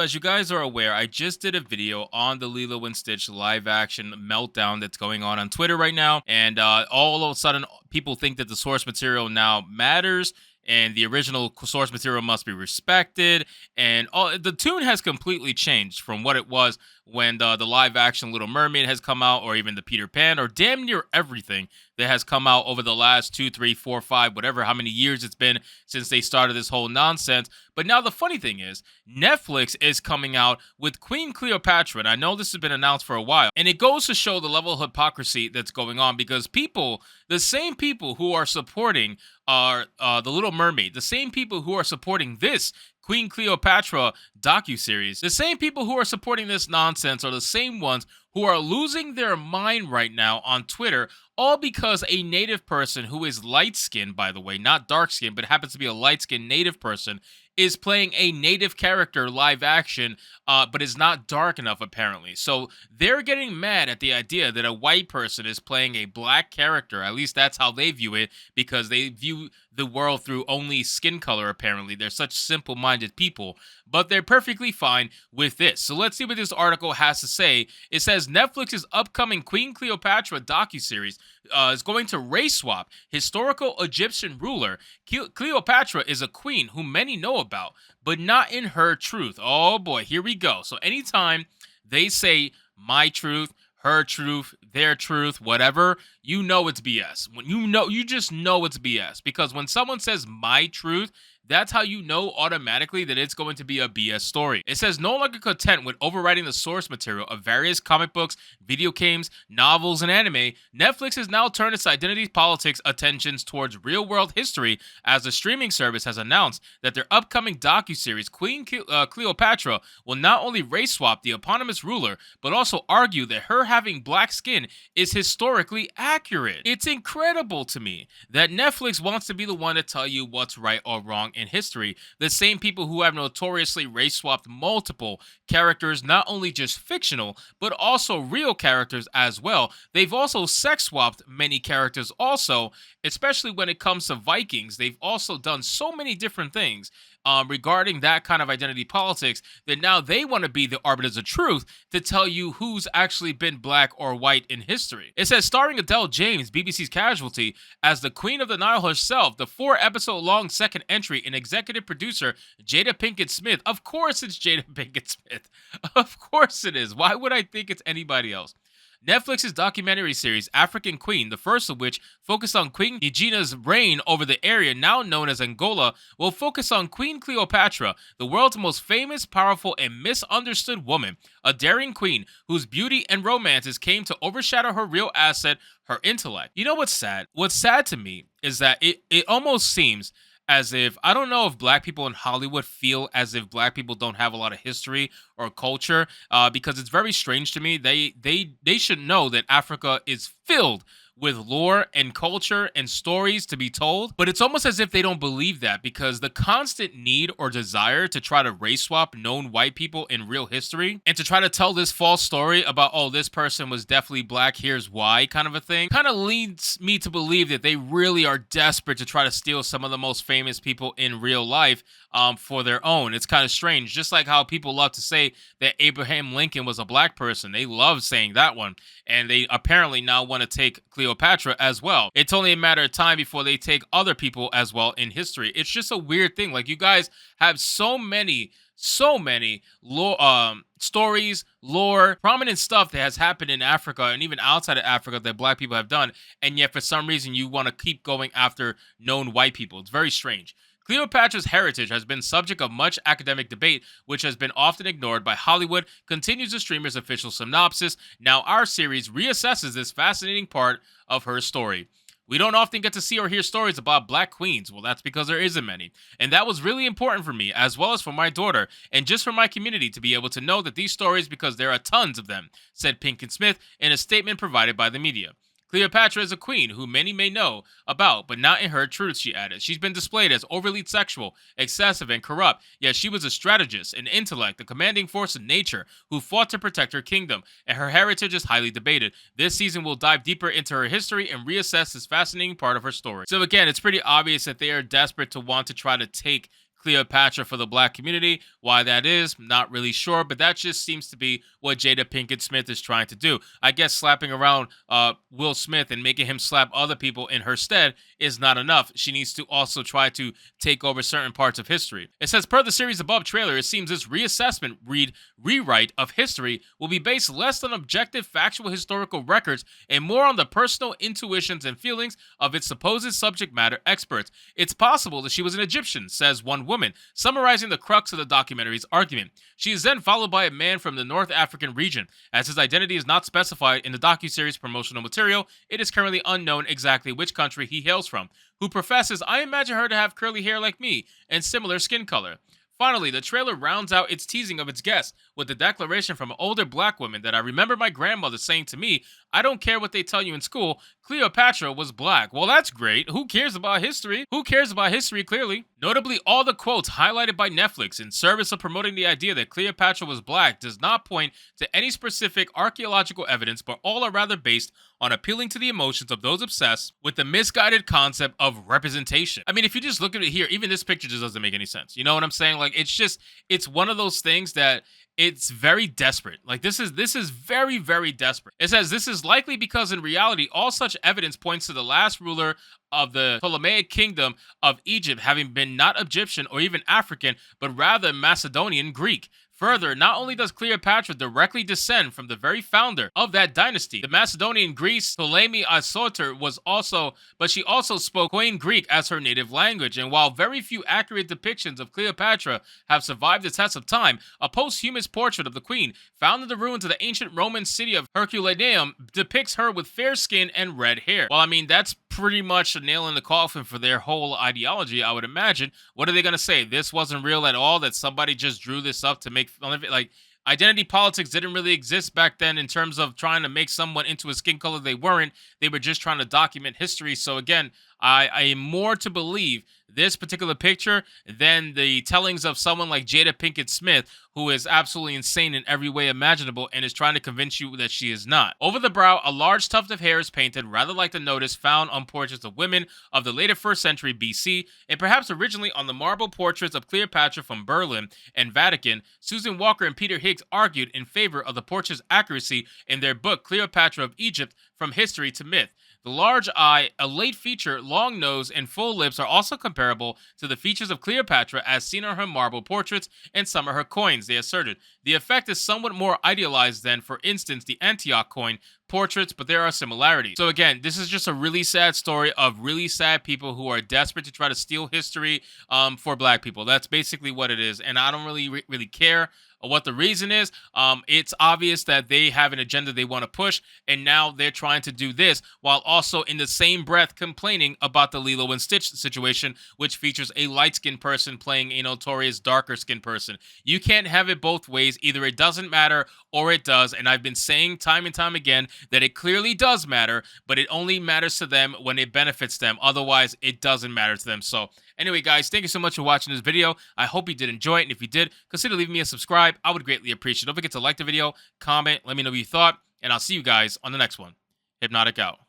So as you guys are aware, I just did a video on the Lilo and Stitch live action meltdown that's going on Twitter right now. And all of a sudden, people think that the source material now matters and the original source material must be respected. And all the tune has completely changed from what it was when the live action Little Mermaid has come out, or even the Peter Pan, or damn near everything that has come out over the last 2, 3, 4, 5, whatever, how many years it's been since they started this whole nonsense. But now the funny thing is, Netflix is coming out with Queen Cleopatra, and I know this has been announced for a while, and it goes to show the level of hypocrisy that's going on because people, the same people who are supporting the Little Mermaid, the same people who are supporting this Queen Cleopatra docuseries, the same people who are supporting this nonsense are the same ones who are losing their mind right now on Twitter, all because a native person who is light-skinned, by the way, not dark-skinned, but happens to be a light-skinned native person, is playing a native character live action, but is not dark enough, apparently. So they're getting mad at the idea that a white person is playing a black character. At least that's how they view it, because they view the world through only skin color, apparently. They're such simple-minded people, but they're perfectly fine with this. So let's see what this article has to say. It says Netflix's upcoming Queen Cleopatra docuseries is going to race swap historical Egyptian ruler. Cleopatra is a queen who many know about, but not in her truth. Oh boy, here we go. So anytime they say my truth, her truth, their truth, whatever, you know it's BS. When you just know it's BS, because when someone says my truth, that's how you know automatically that it's going to be a BS story. It says no longer content with overwriting the source material of various comic books, video games, novels, and anime, Netflix has now turned its identity politics attentions towards real-world history, as the streaming service has announced that their upcoming docuseries Queen Cleopatra will not only race swap the eponymous ruler, but also argue that her having black skin is historically accurate. It's incredible to me that Netflix wants to be the one to tell you what's right or wrong in history. The same people who have notoriously race swapped multiple characters, not only just fictional, but also real characters as well. They've also sex swapped many characters also, especially when it comes to Vikings. They've also done so many different things regarding that kind of identity politics, that now they want to be the arbiters of truth to tell you who's actually been black or white in history. It says, starring Adele James, BBC's Casualty, as the Queen of the Nile herself, the 4-episode-long second entry in executive producer Jada Pinkett Smith. Of course it's Jada Pinkett Smith. Of course it is. Why would I think it's anybody else? Netflix's documentary series African Queen, the first of which focused on Queen Egina's reign over the area now known as Angola, will focus on Queen Cleopatra, the world's most famous, powerful, and misunderstood woman, a daring queen whose beauty and romances came to overshadow her real asset, her intellect. You know what's sad? What's sad to me is that it almost seems as if, I don't know if black people in Hollywood feel as if black people don't have a lot of history or culture, because it's very strange to me. They should know that Africa is filled with lore and culture and stories to be told, but it's almost as if they don't believe that, because the constant need or desire to try to race swap known white people in real history and to try to tell this false story about, oh, this person was definitely black, here's why, kind of a thing, kind of leads me to believe that they really are desperate to try to steal some of the most famous people in real life for their own. It's kind of strange, just like how people love to say that Abraham Lincoln was a black person. They love saying that one, and they apparently now want to take Cleopatra as well. It's only a matter of time before they take other people as well in history. It's just a weird thing. Like, you guys have so many lore, stories, lore, prominent stuff that has happened in Africa and even outside of Africa that black people have done, and yet for some reason you want to keep going after known white people. It's very strange. Cleopatra's heritage has been subject of much academic debate, which has been often ignored by Hollywood, continues the streamer's official synopsis. Now our series reassesses this fascinating part of her story. We don't often get to see or hear stories about black queens. Well, that's because there isn't many. And that was really important for me, as well as for my daughter, and just for my community to be able to know that these stories, because there are tons of them, said Pinkett Smith in a statement provided by the media. Cleopatra is a queen who many may know about, but not in her truth, she added. She's been displayed as overly sexual, excessive, and corrupt, yet she was a strategist, an intellect, a commanding force in nature who fought to protect her kingdom, and her heritage is highly debated. This season will dive deeper into her history and reassess this fascinating part of her story. So again, it's pretty obvious that they are desperate to want to try to take Cleopatra for the black community. Why that is, not really sure, but that just seems to be what Jada Pinkett Smith is trying to do. I guess slapping around Will Smith and making him slap other people in her stead is not enough. She needs to also try to take over certain parts of history. It says, per the series above trailer, it seems this reassessment, rewrite of history will be based less on objective factual historical records and more on the personal intuitions and feelings of its supposed subject matter experts. It's possible that she was an Egyptian, says one woman, summarizing the crux of the documentary's argument. She is then followed by a man from the North African region. As his identity is not specified in the docuseries promotional material, it is currently unknown exactly which country he hails from, who professes, I imagine her to have curly hair like me and similar skin color. Finally, the trailer rounds out its teasing of its guests with the declaration from an older black woman that I remember my grandmother saying to me, I don't care what they tell you in school, Cleopatra was black. Well, that's great. Who cares about history? Who cares about history, clearly? Notably, all the quotes highlighted by Netflix in service of promoting the idea that Cleopatra was black does not point to any specific archaeological evidence, but all are rather based on appealing to the emotions of those obsessed with the misguided concept of representation. I mean, if you just look at it here, even this picture just doesn't make any sense. You know what I'm saying? Like, it's one of those things that it's very desperate. Like this is very, very desperate. It says this is likely because in reality, all such evidence points to the last ruler of the Ptolemaic kingdom of Egypt having been not Egyptian or even African, but rather Macedonian Greek. Further, not only does Cleopatra directly descend from the very founder of that dynasty, the Macedonian Greece Ptolemy Isoter but she also spoke Koine Greek as her native language. And while very few accurate depictions of Cleopatra have survived the test of time, a posthumous portrait of the queen found in the ruins of the ancient Roman city of Herculaneum depicts her with fair skin and red hair. Well, I mean, that's pretty much a nail in the coffin for their whole ideology, I would imagine. What are they going to say? This wasn't real at all, that somebody just drew this up to make fun of it? Like, identity politics didn't really exist back then in terms of trying to make someone into a skin color they weren't. They were just trying to document history. So again, I am more to believe this particular picture than the tellings of someone like Jada Pinkett Smith, who is absolutely insane in every way imaginable and is trying to convince you that she is not. Over the brow, a large tuft of hair is painted, rather like the notice found on portraits of women of the later 1st century BC, and perhaps originally on the marble portraits of Cleopatra from Berlin and Vatican. Susan Walker and Peter Higgs argued in favor of the portrait's accuracy in their book Cleopatra of Egypt, From History to Myth. The large eye, a late feature, long nose, and full lips are also comparable to the features of Cleopatra as seen on her marble portraits and some of her coins, they asserted. The effect is somewhat more idealized than, for instance, the Antioch coin portraits, but there are similarities. So again, this is just a really sad story of really sad people who are desperate to try to steal history for black people. That's basically what it is, and I don't really care what the reason is. It's obvious that they have an agenda they want to push, and now they're trying to do this while also in the same breath complaining about the Lilo and Stitch situation, which features a light-skinned person playing a notorious darker-skinned person. You can't have it both ways. Either it doesn't matter or it does, and I've been saying time and time again that it clearly does matter, but it only matters to them when it benefits them. Otherwise, it doesn't matter to them. So anyway, guys, thank you so much for watching this video. I hope you did enjoy it, and if you did, consider leaving me a subscribe. I would greatly appreciate it. Don't forget to like the video, comment, let me know what you thought, and I'll see you guys on the next one. Hypnotic out.